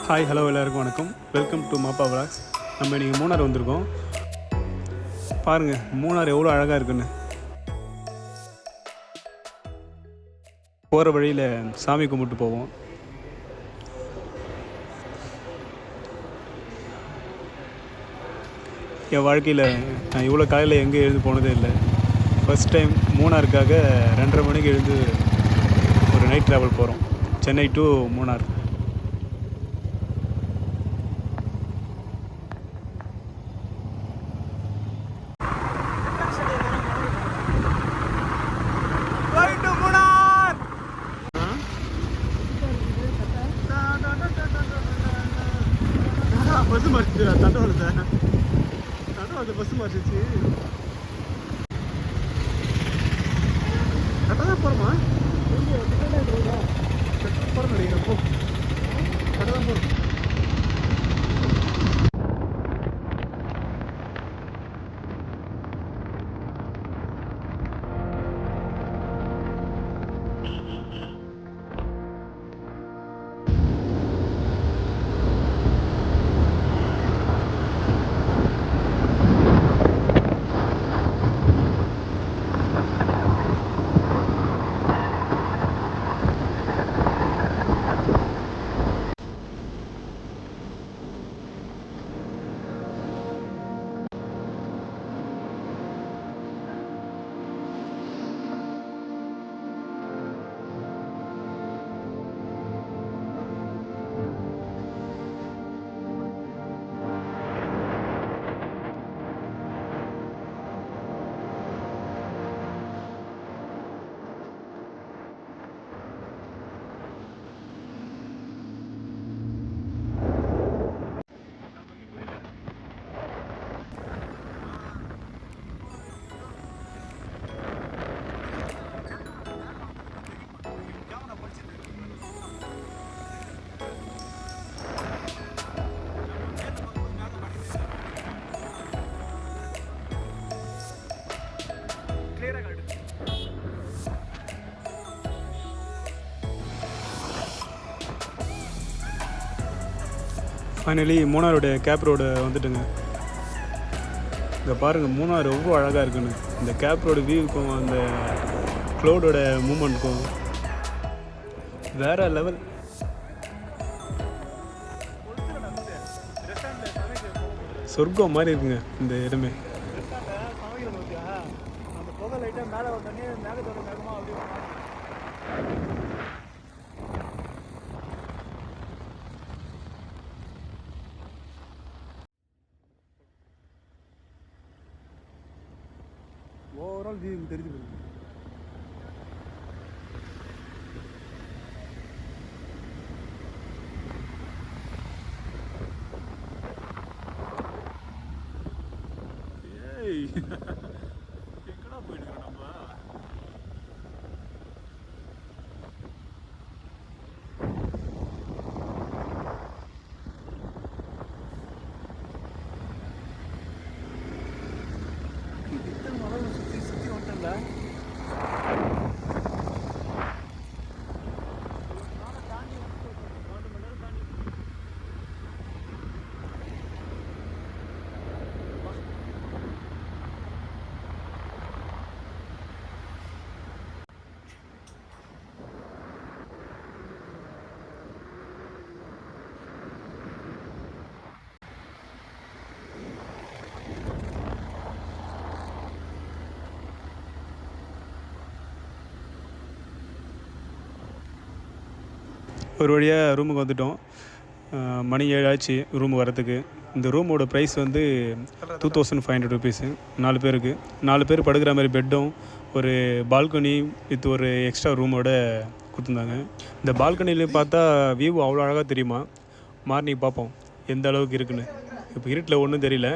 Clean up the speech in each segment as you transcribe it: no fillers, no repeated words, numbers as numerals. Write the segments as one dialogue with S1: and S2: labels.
S1: Hi hello எல்லாருக்கும் வணக்கம். Welcome to Mappa vlogs. நம்ம இன்றைக்கி மூணார் வந்திருக்கோம். பாருங்கள் மூணார் எவ்வளோ அழகாக இருக்குன்னு. போகிற வழியில் சாமி கும்பிட்டு போவோம். என் வாழ்க்கையில் நான் இவ்வளோ காலையில் எங்கே எழுந்து போனதே இல்லை. ஃபஸ்ட் டைம் மூணாருக்காக 2:30 மணிக்கு எழுந்து ஒரு நைட் ட்ராவல் போகிறோம், சென்னை டு மூணார். பஸ் மாறிச்சு, தண்டவாளத்தை பஸ் மாறிச்சு. கரெக்டாக தான் போகிறோமா? போகிறோம் இல்லையா? போ, கரெக்டாக தான் போகிறோம். ஃபைனலி மூணாரோடைய கேப் ரோடு வந்துட்டுங்க. இங்கே பாருங்கள் மூணார் எவ்வளோ அழகாக இருக்குன்னு. இந்த கேப் ரோடு வியூவுக்கும் அந்த க்ளௌடோட மூமெண்ட்க்கும் வேறு லெவல். சொர்க்கம் மாதிரி இருக்குங்க இந்த இடமே. ஓவரால் வியூ தெரிஞ்சு போகுது. ஏய் எங்கடா போயிட்டு நம்ம? சுற்றி சுற்றி வந்துட்டல. ஒரு வழியாக ரூமுக்கு வந்துவிட்டோம். மணி 7 ஆச்சு ரூமுக்கு வரத்துக்கு. இந்த ரூமோட ப்ரைஸ் வந்து 2500 ருபீஸு 4 பேருக்கு. 4 பேர் படுக்கிற மாதிரி பெட்டும் ஒரு பால்கனி வித் ஒரு எக்ஸ்ட்ரா ரூமோட கொடுத்துருந்தாங்க. இந்த பால்கனியில் பார்த்தா வியூ அவ்வளோ அழகாக தெரியுமா. மார்னிங் பார்ப்போம் எந்த அளவுக்கு இருக்குன்னு. இப்போ இருட்டில் ஒன்றும் தெரியல.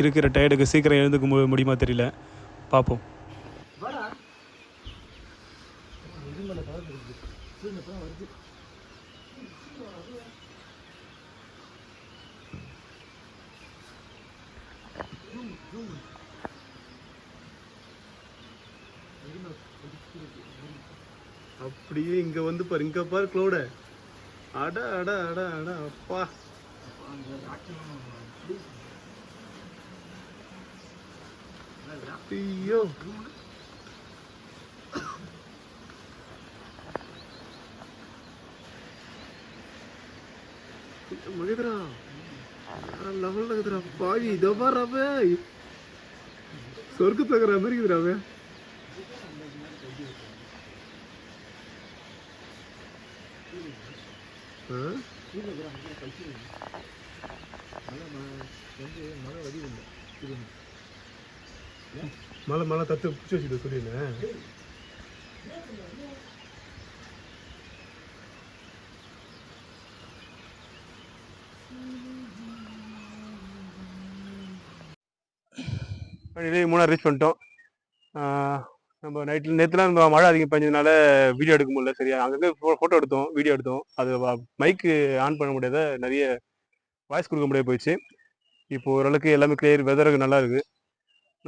S1: இருக்கிற டயர்டுக்கு சீக்கிரம் எழுந்துக்க முடியுமா தெரியல. பார்ப்போம். அப்படியே இங்கே வந்து பாரு, இங்கே பாரு க்ளௌட. அட அட அட அட அப்பா. ஐயோ மகேந்திரா லெவலில் இருக்குதுடா பாவி. இதோ பாடுறாவே சொர்க்கத்தில் இருக்கிற மாதிரி இருக்குதுடாவே. மழை மழை தத்து பிடிச்சி வச்சுட்டு சொல்லிடுறேன். மூணார் ரீச் பண்ணிட்டோம். நம்ம நேற்றுலாம் நம்ம மழை அதிகம் பெஞ்சதுனால வீடியோ எடுக்க முடியல. சரியா அங்கங்கே ஃபோட்டோ எடுத்தோம், வீடியோ எடுத்தோம். அது மைக்கு ஆன் பண்ண முடியாத நிறைய வாய்ஸ் கொடுக்க முடியாது போயிடுச்சு. இப்போ ஓரளவுக்கு எல்லாமே கிளியர், வெதருக்கு நல்லா இருக்குது.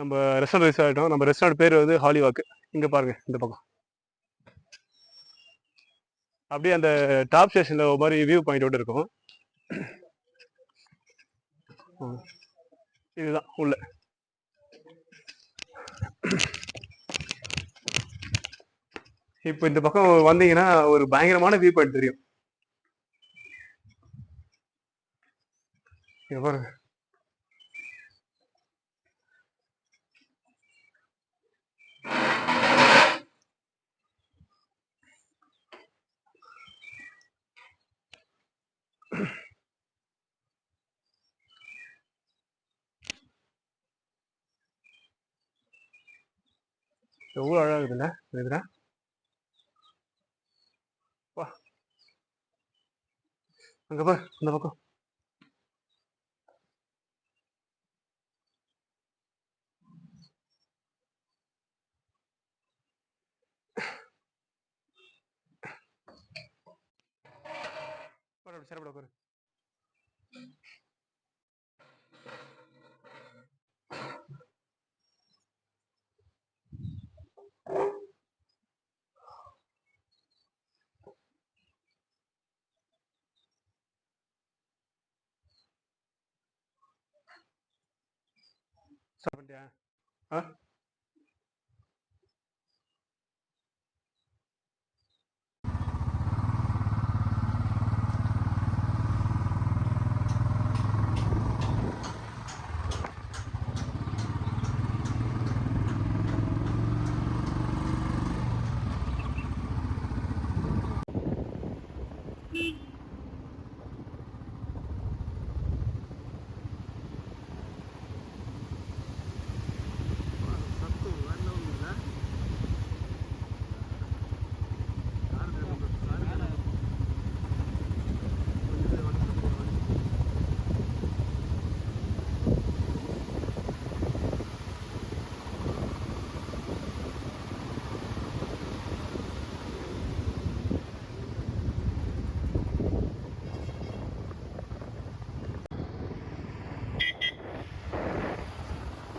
S1: நம்ம ரெஸ்டாரண்ட் ரீச் ஆகிட்டோம். நம்ம ரெஸ்டாரண்ட் பேர் வந்து ஹாலிவாக்கு. இங்கே பாருங்கள் இந்த பக்கம் அப்படியே அந்த டாப் ஸ்டேஷனில் ஒரு மாதிரி வியூ பாயிண்டோடு இருக்கும். இதுதான் உள்ள. இப்போ இந்த பக்கம் வந்தீங்கன்னா ஒரு பயங்கரமான வியூ பாயிண்ட் தெரியும். பாருங்க எவ்வளோ அழகாக இருக்குதுல்ல இதுல. வா அங்கே பாரு இந்த பக்கம். சிறப்பட பாரு. சாப்பிட்டியா? ஆ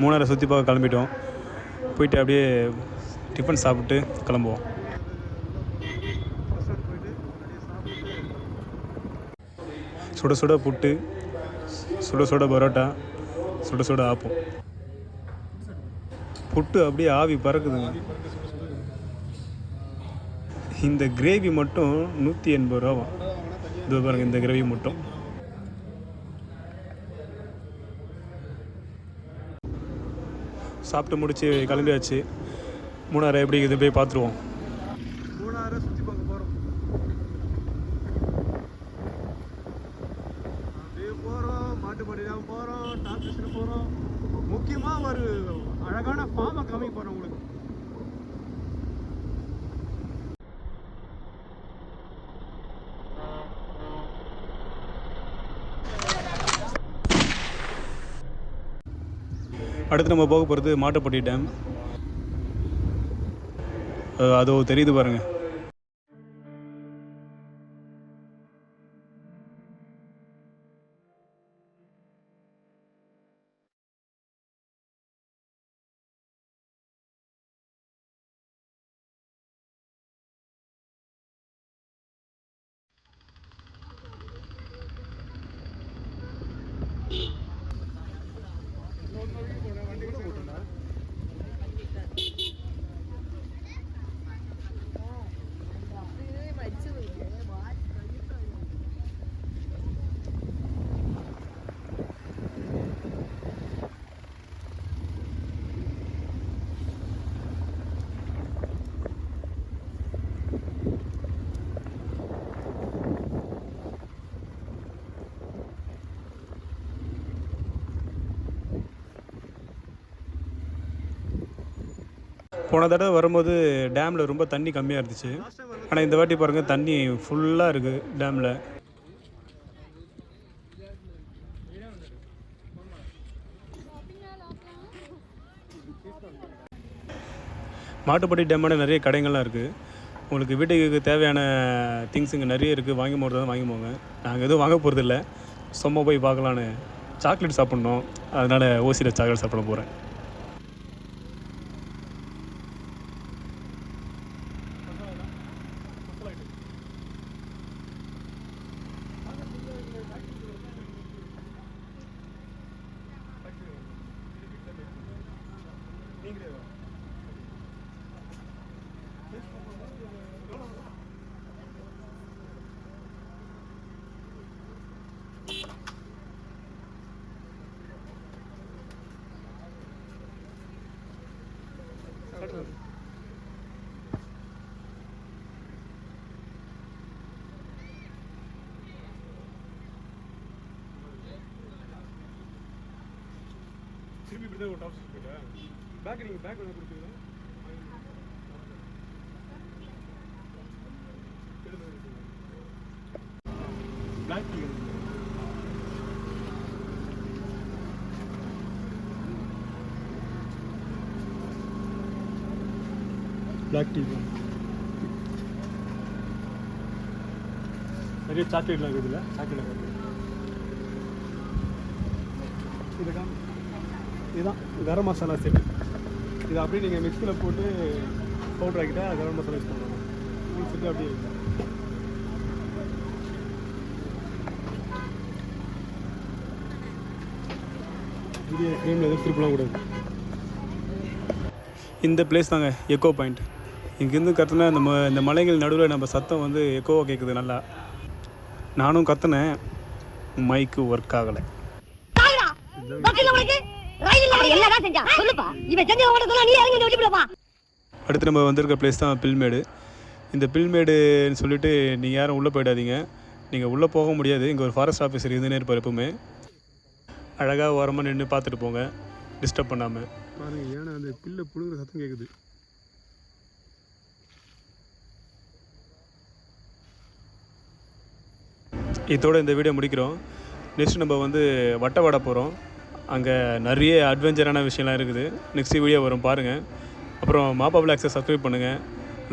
S1: மூணாரை சுற்றி பார்க்க கிளம்பிட்டோம். போயிட்டு அப்படியே டிஃபன் சாப்பிட்டு கிளம்புவோம். சுட சுட புட்டு, சுட சுட பரோட்டா, சுட சுட ஆப்பம். புட்டு அப்படியே ஆவி பறக்குதுங்க. இந்த கிரேவி மட்டும் 180 ரூபா. இது பாருங்க இந்த கிரேவி மட்டும். சாப்பிட்டு முடிச்சு கிளம்பியாச்சு. மூணாரை எப்படி இது போய் பார்த்துருவோம். மூணாரை சுற்றி பார்க்க போகிறோம். அப்படியே போகிறோம், மாட்டுப்படிலாம் போகிறோம், டாப் ஸ்டேஷன் போகிறோம். முக்கியமாக ஒரு அழகான ஃபார்மை காமிக்க போகிறோம் உங்களுக்கு. அடுத்து நம்ம போக போகிறது மாட்டுப்பட்டி டேம். அதோ தெரியுது பாருங்கள். போன தடவை வரும்போது டேமில் ரொம்ப தண்ணி கம்மியாக இருந்துச்சு. ஆனால் இந்த வாட்டி பாருங்கள் தண்ணி ஃபுல்லாக இருக்குது டேமில். மாட்டுப்பட்டி டேமோட நிறைய கடைகள்லாம் இருக்குது. உங்களுக்கு வீட்டுக்கு தேவையான திங்ஸ் இங்கே நிறைய இருக்குது. வாங்கி போகிறது தான் வாங்கி போங்க. நாங்கள் எதுவும் வாங்க போகிறது இல்லை, சும்மா போய் பார்க்கலான்னு. சாக்லேட் சாப்பிட்ணும், அதனால் ஓசியில் சாக்லேட் சாப்பிட போகிறேன். திரும்பி இப்படி தான் ஒரு டாப்ஸ் போயிட்டேன். பேக் நீங்கள் பேக் வந்து கொடுத்தீங்கன்னா பிளாக் டீ பிளாக் டீ நிறைய சாக்லேட்லாம் இருக்குதுல்ல, சாக்லேட் இதுதான் இதுதான் கரம் மசாலா செட். இதை அப்படியே நீங்கள் மிக்ஸியில் போட்டு பவுடர் ஆக்கிட்டால் கரம் மசாலா யூஸ் பண்ணலாம். ஃபுல் செட்டு அப்படியே வீடியோ ஃப்ரேமில் எதுவும் திருப்பலாம் கூடாது. இந்த பிளேஸ் தாங்க எக்கோ பாயிண்ட். இங்கேருந்து கற்றுனா இந்த மலைகள் நடுவில் நம்ம சத்தம் வந்து எக்கோவாக கேட்குது நல்லா. நானும் கற்றுனேன், மைக்கு ஒர்க் ஆகலை. அடுத்து நம்ம வந்திருக்க பிளேஸ் தான் பில்மேடு. இந்த பில்மேடுன்னு சொல்லிட்டு நீங்கள் யாரும் உள்ளே போயிடாதீங்க. நீங்கள் உள்ளே போக முடியாது. இங்கே ஒரு ஃபாரஸ்ட் ஆஃபீஸர் இருந்துனே இருப்பார் எப்பவுமே. அழகாக ஓரமாக நின்று பார்த்துட்டு போங்க, டிஸ்டர்ப் பண்ணாமல். பாருங்க, ஏன்னா அந்த பில்லை புழுங்குற சத்தம் கேட்குது. இதோட இந்த வீடியோ முடிக்கிறோம். நெக்ஸ்ட் நம்ம வந்து வட்டவாட போகிறோம். அங்கே நிறைய அட்வென்ச்சரான விஷயம்லாம் இருக்குது. நெக்ஸ்ட் வீடியோ வரும் பாருங்கள். அப்புறம் மாப்பா விலாக்ஸை சப்ஸ்கிரைப் பண்ணுங்கள்,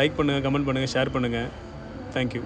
S1: லைக் பண்ணுங்கள், கமெண்ட் பண்ணுங்கள், ஷேர் பண்ணுங்கள். தேங்க்யூ.